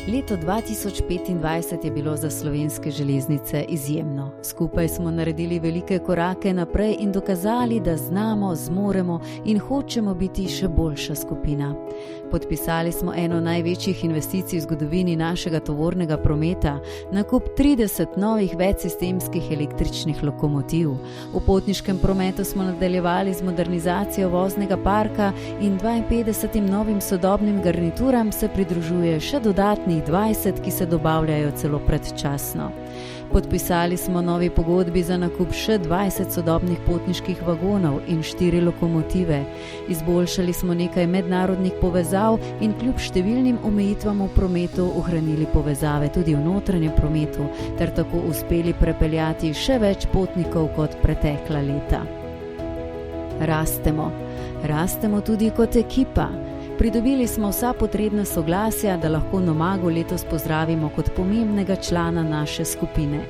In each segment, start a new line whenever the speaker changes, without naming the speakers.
Leto 2025 je bilo za Slovenske železnice izjemno. Skupaj smo naredili velike korake naprej in dokazali, da znamo, zmoremo in hočemo biti še boljša skupina. Podpisali smo eno največjih investicij v zgodovini našega tovornega prometa, nakup 30 novih večsistemskih električnih lokomotiv. V potniškem prometu smo nadaljevali z modernizacijo voznega parka in 52 novim sodobnim garnituram se pridružuje še dodatnih 20, ki se dobavljajo celo predčasno. Podpisali smo novi pogodbi za nakup še 20 sodobnih potniških vagonov in 4 lokomotive. Izboljšali smo nekaj mednarodnih povezav in kljub številnim omejitvam v prometu ohranili povezave tudi v notranjem prometu ter tako uspeli prepeljati še več potnikov kot pretekla leta. Rastemo tudi kot ekipa. Pridobili smo vsa potrebna soglasja, da lahko Nomago letos pozdravimo kot pomembnega člana naše skupine.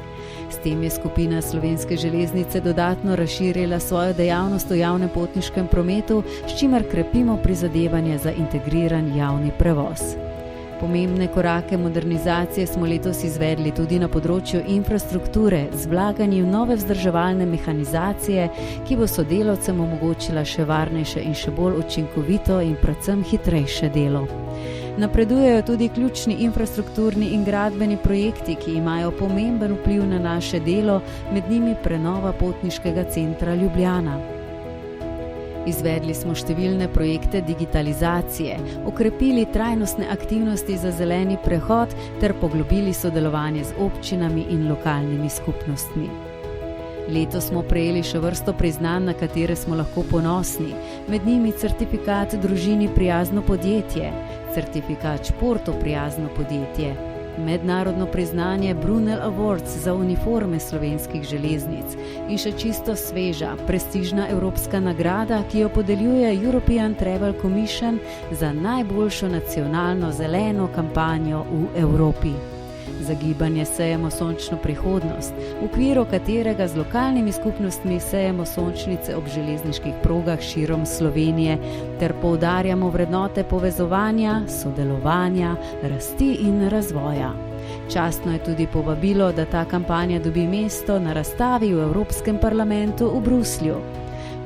S tem je skupina Slovenske železnice dodatno razširila svojo dejavnost v javnem potniškem prometu, s čimer krepimo prizadevanje za integriran javni prevoz. Pomembne korake modernizacije smo letos izvedli tudi na področju infrastrukture z vlaganjem v nove vzdrževalne mehanizacije, ki bo sodelavcem omogočila še varnejše in še bolj učinkovito in predvsem hitrejše delo. Napredujejo tudi ključni infrastrukturni in gradbeni projekti, ki imajo pomemben vpliv na naše delo, med njimi prenova potniškega centra Ljubljana. Izvedli smo številne projekte digitalizacije, okrepili trajnostne aktivnosti za zeleni prehod ter poglobili sodelovanje z občinami in lokalnimi skupnostmi. Letos smo prejeli še vrsto priznanj, na katere smo lahko ponosni, med njimi certifikat Družini prijazno podjetje, certifikat Športu prijazno podjetje, mednarodno priznanje Brunel Awards za uniforme slovenskih železnic in še čisto sveža, prestižna evropska nagrada, ki jo podeljuje European Travel Commission za najboljšo nacionalno zeleno kampanjo v Evropi. Za gibanje Sejemo sončno prihodnost, v okviru katerega z lokalnimi skupnostmi sejemo sončnice ob železniških progah širom Slovenije ter poudarjamo vrednote povezovanja, sodelovanja, rasti in razvoja. Častno je tudi povabilo, da ta kampanja dobi mesto na razstavi v Evropskem parlamentu v Bruslju.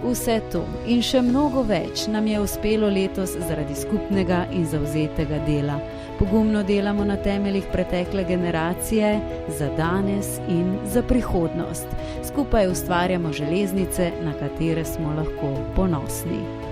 Vse to in še mnogo več nam je uspelo letos zaradi skupnega in zavzetega dela. Pogumno delamo na temeljih pretekle generacije, za danes in za prihodnost. Skupaj ustvarjamo železnice, na katere smo lahko ponosni.